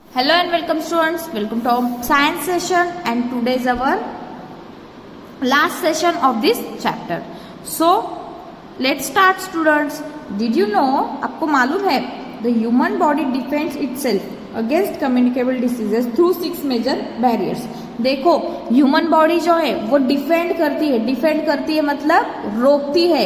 Hello and welcome students, welcome to our science session and today is our last session of this chapter. So let's start students. Did you know, आपको मालूम है the human body defends itself against communicable diseases through 6 major barriers. देखो human body जो है वो defend करती है मतलब रोकती है.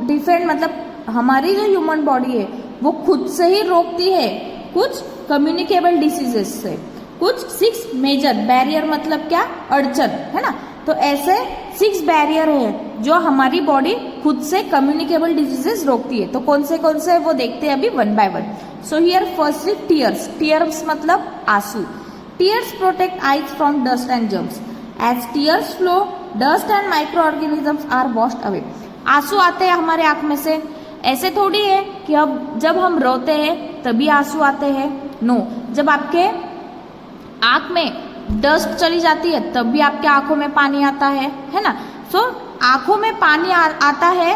डिफेंड मतलब हमारी जो ह्यूमन बॉडी है वो खुद से ही रोकती है कुछ कम्युनिकेबल डिसीजेस से. कुछ 6 मेजर बैरियर मतलब क्या, अड़चन है ना. तो ऐसे 6 बैरियर है जो हमारी बॉडी खुद से कम्युनिकेबल डिजीजेस रोकती है. तो कौन से है वो देखते हैं अभी one by one. So here firstly tears मतलब आंसू. Tears protect eyes from dust and germs. As tears flow dust and micro organisms are washed away. आंसू आते हैं हमारे आंख में से. ऐसे थोड़ी है कि अब जब हम रोते हैं तभी आंसू आते हैं. नो, जब आपके आंख में डस्ट चली जाती है तब भी आपके आंखों में पानी आता है ना. सो आंखों में पानी आता है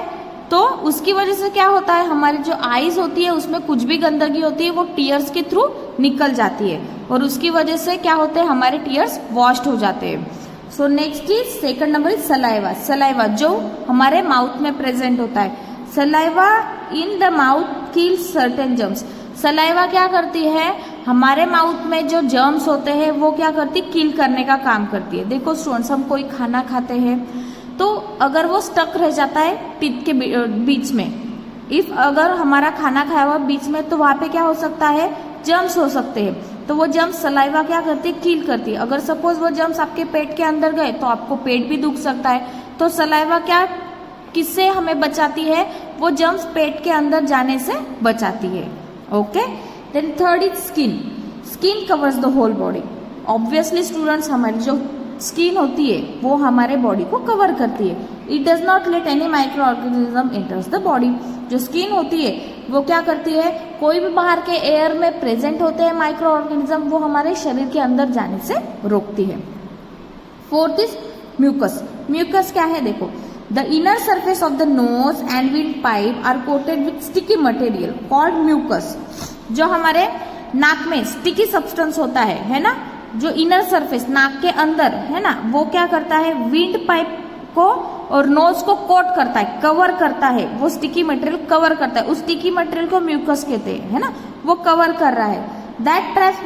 तो उसकी वजह से क्या होता है, हमारी जो आईज होती है उसमें कुछ भी गंदगी होती है वो टीयर्स के थ्रू निकल जाती है और उसकी वजह से क्या होते हैं, हमारे टीयर्स वॉश्ड हो जाते हैं. So next is second number is saliva जो हमारे माउथ में प्रेजेंट होता है. Saliva in the mouth kills certain germs. Saliva क्या करती है, हमारे माउथ में जो जर्म्स होते हैं वो क्या करती है, किल करने का काम करती है. देखो स्टूडेंट्स, हम कोई खाना खाते हैं तो अगर वो स्टक रह जाता है टीथ के बीच में, इफ अगर हमारा खाना खाया हुआ बीच में तो वहां पे क्या हो सकता है, जर्म्स हो सकते हैं. तो वो जर्म्स सलाइवा क्या करती है, किल करती है. अगर सपोज वो जर्म्स आपके पेट के अंदर गए तो आपको पेट भी दुख सकता है. तो सलाइवा क्या किससे हमें बचाती है, वो जर्म्स पेट के अंदर जाने से बचाती है. Okay, then third is skin covers the whole body. Obviously students, हमारी जो स्किन होती है वो हमारे बॉडी को कवर करती है. It does not let any micro organism enters the body. जो स्किन होती है वो क्या करती है, कोई भी बाहर के एयर में प्रेजेंट होते हैं माइक्रो ऑर्गेनिज्म, वो हमारे शरीर के अंदर जाने से रोकती है. फोर्थ इज म्यूकस क्या है, देखो the inner surface of the nose and windpipe are coated with sticky material called mucus. जो हमारे नाक में स्टिकी सब्सटेंस होता है ना, जो इनर सरफेस नाक के अंदर है ना, वो क्या करता है, विंड पाइप को और नोज को कोट करता है, कवर करता है. वो स्टिकी मटेरियल कवर करता है. उस स्टिकी मटेरियल को म्यूकस कहते हैं, है ना. वो कवर कर रहा है. That traps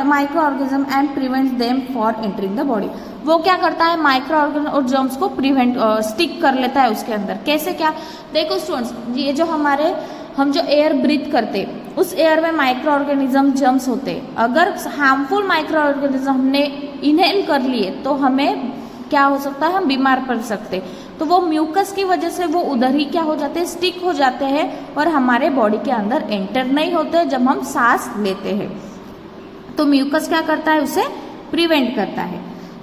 micro organism and prevents them for entering the body. वो क्या करता है, माइक्रो ऑर्गेनिज्म और जर्म्स को प्रिवेंट स्टिक कर लेता है उसके अंदर. कैसे, क्या, देखो स्टूडेंट्स, ये जो हम जो एयर ब्रीथ करते उस एयर में माइक्रो ऑर्गेनिज्म जर्म्स होते. अगर हार्मफुल माइक्रो ऑर्गेनिज्म हमने इनहेल कर लिए तो हमें क्या हो सकता है, हम बीमार पड़ सकते. तो वो म्यूकस की वजह से वो उधर ही क्या हो जाते हैं, स्टिक हो जाते हैं और हमारे बॉडी के अंदर एंटर नहीं होते जब हम सांस लेते हैं. तो म्यूकस क्या करता है, उसे प्रिवेंट करता है.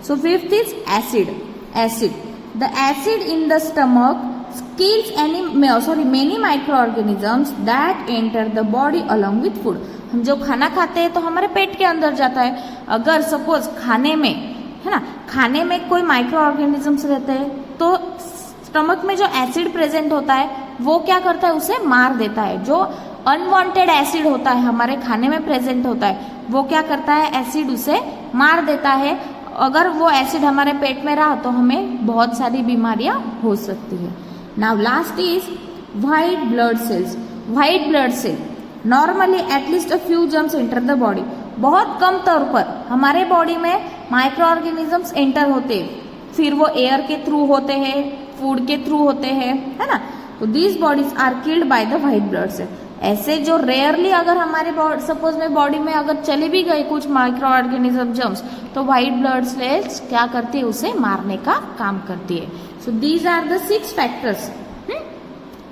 So fifth is acid. The acid in the stomach kills many microorganisms that enter the body along with food. हम जो खाना खाते हैं तो हमारे पेट के अंदर जाता है. अगर सपोज खाने में है ना, खाने में कोई माइक्रो ऑर्गेनिजम्स रहते हैं तो स्टमक में जो एसिड प्रेजेंट होता है वो क्या करता है, उसे मार देता है. जो अनवांटेड एसिड होता है हमारे खाने में प्रेजेंट होता है वो क्या करता है, एसिड उसे मार देता है. अगर वो एसिड हमारे पेट में रहा तो हमें बहुत सारी बीमारियां हो सकती है. Now last is white blood cell. Normally at least a few germs enter the body. बहुत कम तौर पर हमारे बॉडी में माइक्रो ऑर्गेनिजम्स एंटर होते हैं. फिर वो एयर के थ्रू होते हैं, फूड के थ्रू होते हैं, है ना. तो these bodies are killed by the white blood cell. ऐसे जो रेयरली अगर हमारे सपोज में बॉडी में अगर चले भी गए कुछ माइक्रो ऑर्गेनिज्म जर्म्स तो व्हाइट ब्लड सेल्स क्या करती है, उसे मारने का काम करती है. So these are the 6 factors.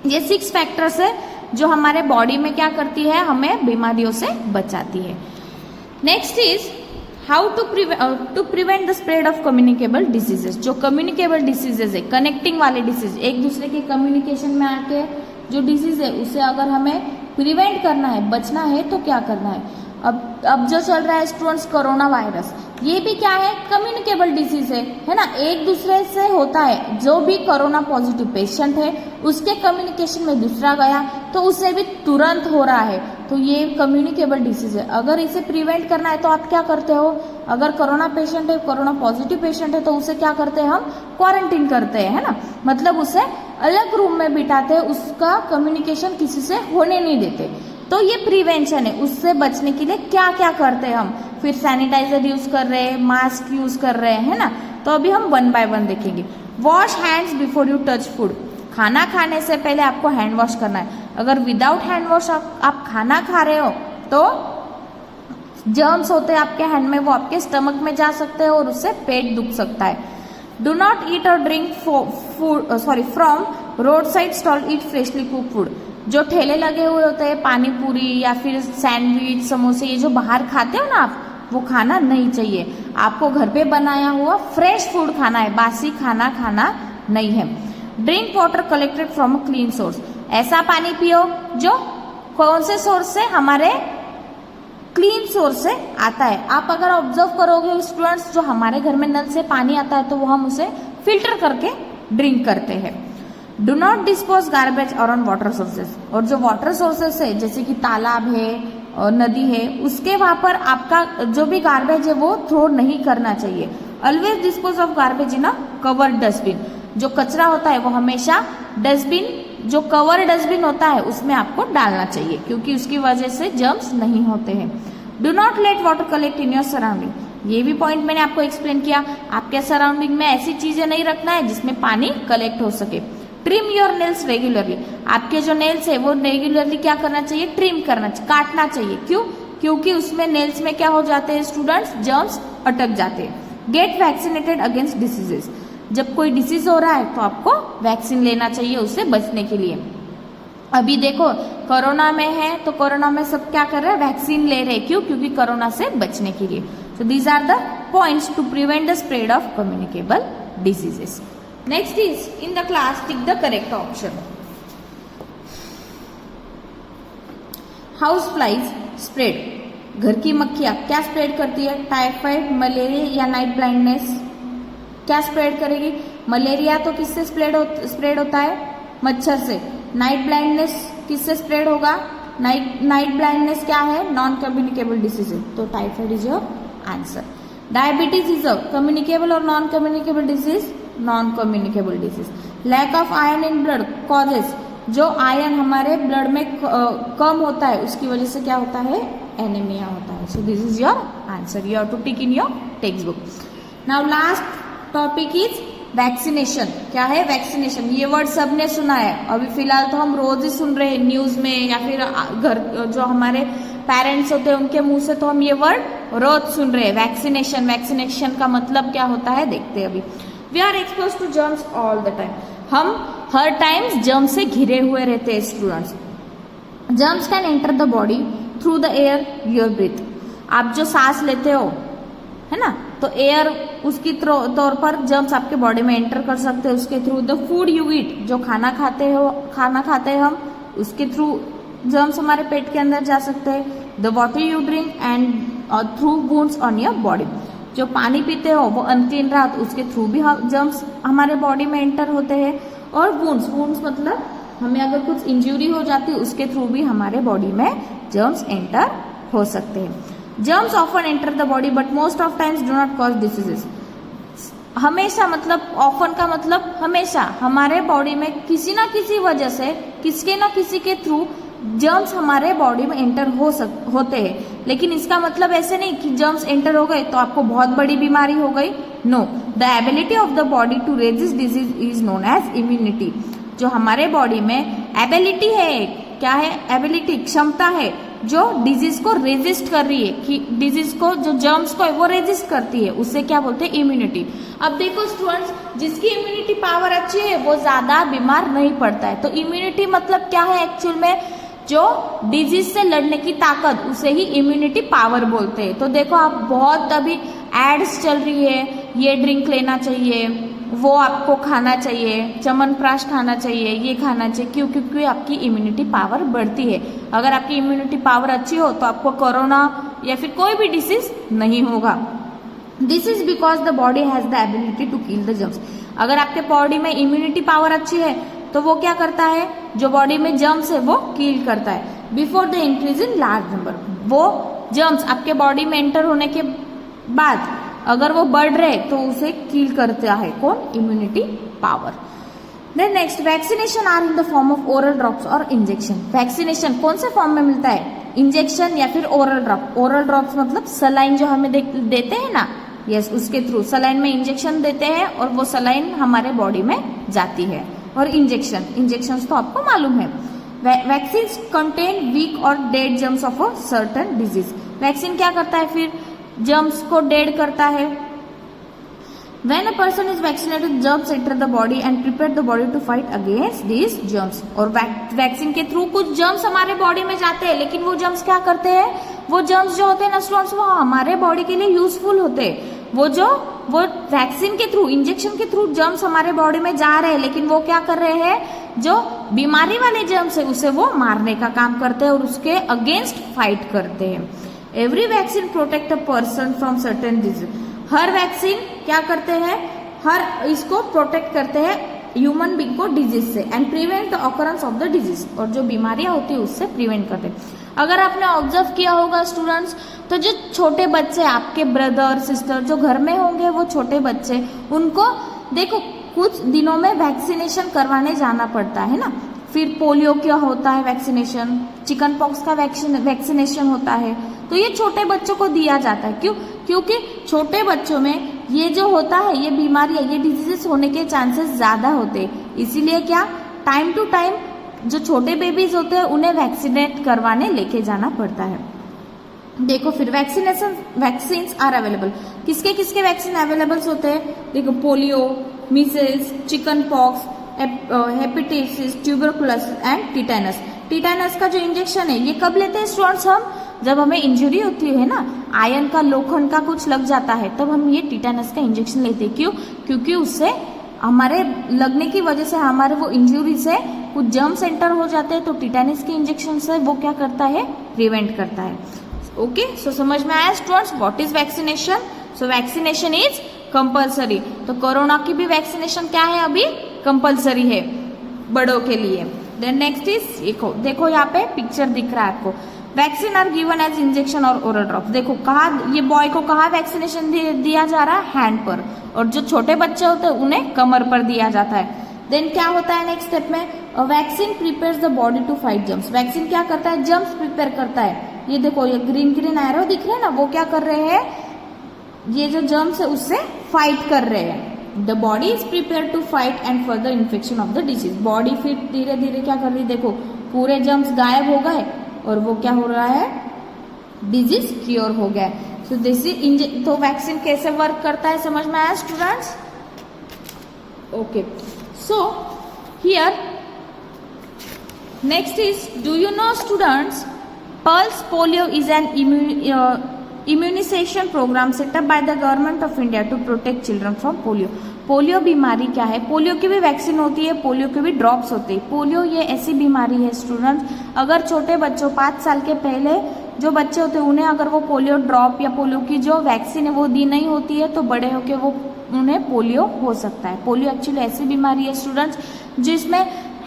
ये 6 फैक्टर्स है जो हमारे बॉडी में क्या करती है, हमें बीमारियों से बचाती है. Next is how to prevent the spread of communicable diseases. जो कम्युनिकेबल डिसीजेस है, कनेक्टिंग वाले डिसीज, एक दूसरे के कम्युनिकेशन में आके जो डिजीज है उसे अगर हमें प्रिवेंट करना है, बचना है तो क्या करना है. अब जो चल रहा है स्टूडेंट्स, कोरोना वायरस. ये भी क्या है, कम्युनिकेबल डिसीज है ना, एक दूसरे से होता है। जो भी कोरोना पॉजिटिव पेशेंट है उसके कम्युनिकेशन में दूसरा गया तो उससे भी तुरंत हो रहा है, तो ये कम्युनिकेबल डिसीज है। अगर इसे प्रिवेंट करना है तो आप क्या करते हो, अगर कोरोना पेशेंट है, कोरोना पॉजिटिव पेशेंट है, तो उसे क्या करते हैं, हम क्वारंटीन करते हैं, है ना, मतलब उसे अलग रूम में बिठाते हैं, उसका कम्युनिकेशन किसी से होने नहीं देते। तो ये प्रिवेंशन है। उससे बचने के लिए क्या क्या करते हैं हम, फिर सैनिटाइजर यूज कर रहे हैं, मास्क यूज कर रहे हैं, है ना। तो अभी हम 1 बाय 1 देखेंगे। Wash hands before you touch food, खाना खाने से पहले आपको हैंड वॉश करना है। अगर विदाउट हैंड वॉश आप खाना खा रहे हो तो जर्म्स होते हैं आपके हैंड में, वो आपके स्टमक में जा सकते हैं और उससे पेट दुख सकता है। डू नॉट ईट और drink from road side stall, eat freshly cook food. जो ठेले लगे हुए होते हैं पानी पूरी या फिर सैंडविच, समोसे, ये जो बाहर खाते हो ना आप, वो खाना नहीं चाहिए। आपको घर पे बनाया हुआ फ्रेश फूड खाना है, बासी खाना खाना नहीं है। Drink water collected from a clean source, ऐसा पानी पियो जो कौन से सोर्स से, हमारे क्लीन सोर्स से आता है। आप अगर ऑब्जर्व करोगे स्टूडेंट्स, जो हमारे घर में नल से पानी आता है तो वो हम उसे फिल्टर करके ड्रिंक करते हैं। डू नॉट डिस्पोज गार्बेज और ऑन वाटर सोर्सेज, और जो वाटर सोर्सेस है जैसे कि तालाब है और नदी है, उसके वहां पर आपका जो भी गार्बेज है वो थ्रो नहीं करना चाहिए। Always dispose of garbage in a covered dustbin, जो कचरा होता है वो हमेशा डस्टबिन, जो कवर डस्टबिन होता है उसमें आपको डालना चाहिए, क्योंकि उसकी वजह से जर्म्स नहीं होते हैं। Do not let water collect in your surrounding, ये भी पॉइंट मैंने आपको एक्सप्लेन किया। आपके सराउंडिंग में ऐसी चीजें नहीं रखना है जिसमें पानी कलेक्ट हो सके। ट्रिम योर नेल्स रेगुलरली, आपके जो नेल्स है वो रेगुलरली क्या करना चाहिए, ट्रिम करना चाहिए, काटना चाहिए। क्यों, क्योंकि उसमें नेल्स में क्या हो जाते हैं स्टूडेंट्स, जर्म्स अटक जाते हैं। गेट वैक्सीनेटेड अगेंस्ट डिसीजेस, जब कोई डिसीज हो रहा है तो आपको वैक्सीन लेना चाहिए उससे बचने के लिए। अभी देखो कोरोना में है तो कोरोना में सब क्या कर रहे हैं, वैक्सीन ले रहे हैं। क्यों, क्योंकि कोरोना से बचने के लिए। So these are the points to prevent the spread of communicable diseases. Next is in the class tick the correct option. House flies spread, घर की मक्खियां क्या स्प्रेड करती है, टाइफाइड, मलेरिया या नाइट ब्लाइंडनेस, क्या स्प्रेड करेगी। मलेरिया तो किससे स्प्रेड होता है, मच्छर से। नाइट ब्लाइंडनेस किससे स्प्रेड होगा, नाइट ब्लाइंडनेस क्या है, नॉन कम्युनिकेबल डिसीज है, तो typhoid is your answer. Diabetes is a communicable और non communicable disease, non communicable disease. Lack of iron in blood causes, जो आयरन हमारे ब्लड में कम होता है उसकी वजह से क्या होता है, एनीमिया होता है। So this is your answer, you have to tick in your text book. Now last topic is vaccination. क्या है वैक्सीनेशन, ये वर्ड सबने सुना है, अभी फिलहाल तो हम रोज ही सुन रहे हैं न्यूज में या फिर घर जो हमारे पेरेंट्स होते हैं उनके मुंह से तो हम ये वर्ड रोज सुन रहे हैं। वैक्सीनेशन, वैक्सीनेशन का मतलब क्या होता है देखते हैं अभी। We are expose to germs all the time, हम हर टाइम जर्म से घिरे हुए रहते हैं students. Germs can enter the body through the air your breath, आप जो सांस लेते हो है ना, तो एयर उसकी तौर पर जर्म्स आपके बॉडी में एंटर कर सकते हैं उसके through. The food you eat, जो खाना खाते हैं हम, उसके थ्रू जर्म्स हमारे पेट के अंदर जा सकते हैं। The water you drink and through wounds on your body, जो पानी पीते हो वो अनक्लीन रहा तो उसके थ्रू भी जर्म्स हमारे बॉडी में एंटर होते हैं। और वुंड्स मतलब हमें अगर कुछ इंजरी हो जाती है उसके थ्रू भी हमारे बॉडी में जर्म्स एंटर हो सकते हैं। Germs often enter the body but most of times do not cause diseases, हमेशा मतलब ऑफन का मतलब हमेशा हमारे बॉडी में किसी ना किसी वजह से किसके ना किसी के थ्रू जर्म्स हमारे बॉडी में एंटर होते हैं। लेकिन इसका मतलब ऐसे नहीं कि जर्म्स एंटर हो गए तो आपको बहुत बड़ी बीमारी हो गई, no. The ability of the body to resist disease is known as immunity, जो हमारे बॉडी में एबिलिटी है, क्या है एबिलिटी, क्षमता है जो डिजीज को रेजिस्ट कर रही है, कि डिजीज को जो जर्म्स को है वो रेजिस्ट करती है, उससे क्या बोलते हैं इम्यूनिटी। अब देखो स्टूडेंट्स, जिसकी इम्यूनिटी पावर अच्छी है वो ज्यादा बीमार नहीं पड़ता है। तो इम्यूनिटी मतलब क्या है एक्चुअल में, जो डिजीज से लड़ने की ताकत, उसे ही इम्यूनिटी पावर बोलते हैं। तो देखो आप बहुत अभी एड्स चल रही है, ये ड्रिंक लेना चाहिए, वो आपको खाना चाहिए, च्यवनप्राश खाना चाहिए, ये खाना चाहिए, क्यों, क्योंकि आपकी इम्यूनिटी पावर बढ़ती है। अगर आपकी इम्यूनिटी पावर अच्छी हो तो आपको कोरोना या फिर कोई भी डिसीज नहीं होगा। This is because the body has the ability to kill the germs. अगर आपके बॉडी में इम्यूनिटी पावर अच्छी है तो वो क्या करता है, जो बॉडी में जर्म्स है वो किल करता है before the increase in large number. वो जर्म्स आपके बॉडी में एंटर होने के बाद अगर वो बढ़ रहे तो उसे किल करता है कौन, immunity power. Then next, vaccination are in the form of oral drops और इंजेक्शन। वैक्सीनेशन कौन से फॉर्म में मिलता है, इंजेक्शन या फिर ओरल ड्रॉप। ओरल ड्रॉप्स मतलब सलाइन जो हमें देते हैं ना, यस, उसके थ्रू सलाइन में इंजेक्शन देते हैं और वो सलाइन हमारे बॉडी में जाती है। और इंजेक्शन तो आपको मालूम है। वैक्सीन कंटेन वीक और dead germs of a certain disease. Vaccine क्या करता है, फिर जर्म्स को डेड करता है। When a person is vaccinated, germs enter the body and prepare the body to fight against these germs. और वैक्सीन के थ्रू कुछ जर्म्स हमारे बॉडी में जाते हैं, लेकिन वो जर्म्स क्या करते हैं, वो जर्म्स जो होते हैं ना स्टूडेंट्स, वो हमारे बॉडी के लिए यूजफुल होते हैं। वो वैक्सीन के थ्रू, इंजेक्शन के थ्रू जर्म्स हमारे बॉडी में जा रहे हैं, लेकिन वो क्या कर रहे हैं, जो बीमारी वाले जर्म्स है उसे वो मारने का काम करते हैं और उसके अगेंस्ट फाइट करते हैं। Every vaccine protect a person from certain disease. Her vaccine क्या करते हैं, हर इसको प्रोटेक्ट करते हैं ह्यूमन बींग को डिजीज से and prevent the occurrence of the disease. और जो बीमारियां होती है उससे प्रिवेंट करते हैं। अगर आपने ऑब्जर्व किया होगा स्टूडेंट्स, तो जो छोटे बच्चे आपके ब्रदर सिस्टर जो घर में होंगे, वो छोटे बच्चे, उनको देखो कुछ दिनों में वैक्सीनेशन करवाने जाना पड़ता है ना। फिर पोलियो क्या होता है वैक्सीनेशन, चिकन पॉक्स का वैक्सीनेशन होता है, तो ये छोटे बच्चों को दिया जाता है। क्यों, क्योंकि छोटे बच्चों में ये जो होता है, ये बीमारियां, ये डिजीजेस होने के चांसेस ज्यादा होते हैं। इसीलिए क्या, टाइम टू टाइम जो छोटे बेबीज होते हैं उन्हें वैक्सीनेट करवाने लेके जाना पड़ता है। देखो फिर वैक्सीन आर अवेलेबल। किसके किसके वैक्सीन अवेलेबल होते हैं, देखो polio, measles, chicken pox, hepatitis, tuberculosis and tetanus. Tetanus का जो इंजेक्शन है ये कब लेते हैं स्टूडेंट्स, हम जब हमें इंजरी होती है ना, आयरन का, लोखंड का कुछ लग जाता है, तब हम ये टिटेनस का इंजेक्शन लेते हैं। क्यों, क्योंकि उससे हमारे लगने की वजह से हमारे वो इंजरी से कुछ जर्म्स एंटर हो जाते हैं, तो टिटेनस के इंजेक्शन से वो क्या करता है, प्रिवेंट करता है। ओके, सो समझ में आया students what is vaccination. So vaccination is compulsory. तो कोरोना की भी वैक्सीनेशन क्या है, अभी कंपल्सरी है बड़ों के लिए। देन नेक्स्ट इज, देखो यहाँ पे पिक्चर दिख रहा है आपको, vaccine are given as injection और ओरल ड्रॉप्स। देखो कहा, ये बॉय को कहा वैक्सीनेशन दिया जा रहा है, हैंड पर, और जो छोटे बच्चे होते हैं उन्हें कमर पर दिया जाता है। देन क्या होता है नेक्स्ट स्टेप में, vaccine prepares the body to fight germs. Vaccine क्या करता है, जर्म्स प्रिपेयर करता है। ये देखो ये ग्रीन ग्रीन एरो दिख रहे हैं ना, वो क्या कर रहे हैं, ये जो जर्म्स है उससे फाइट कर रहे हैं। The body is prepare to fight and further infection of the disease. Body फिर धीरे धीरे क्या कर रही है, देखो पूरे जर्म्स गायब हो गए और वो क्या हो रहा है, डिजीज क्योर हो गया। सो दिस इज, तो वैक्सीन कैसे वर्क करता है समझ में आया students. Okay, so here next is, do you know students, pulse polio is an immunization program set up by the government of India to protect children from polio. Polio बीमारी क्या है, polio की भी वैक्सीन होती है, polio के भी drops होते हैं। पोलियो ये ऐसी बीमारी है स्टूडेंट्स, अगर छोटे बच्चों 5 साल के पहले जो बच्चे होते हैं उन्हें अगर वो पोलियो ड्रॉप या पोलियो की जो वैक्सीन है वो दी नहीं होती है, तो बड़े होकर वो उन्हें पोलियो हो सकता है। पोलियो एक्चुअली ऐसी बीमारी है स्टूडेंट्स जिसमें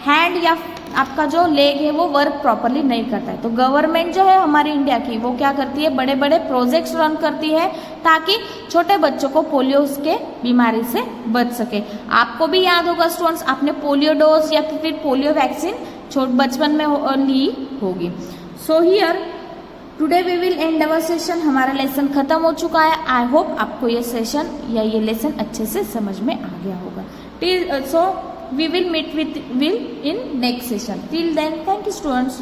हैंड या आपका जो लेग है वो वर्क प्रॉपरली नहीं करता है। तो गवर्नमेंट जो है हमारी इंडिया की, वो क्या करती है, बड़े बड़े प्रोजेक्ट्स रन करती है ताकि छोटे बच्चों को पोलियो के बीमारी से बच सके। आपको भी याद होगा स्टूडेंट्स, आपने पोलियो डोज या फिर पोलियो वैक्सीन छोट बचपन में ली होगी। So here today we will end our session. हमारा लेसन खत्म हो चुका है। आई होप आपको ये सेशन या ये लेसन अच्छे से समझ में आ गया होगा। So we will meet in next session. Till then, thank you students.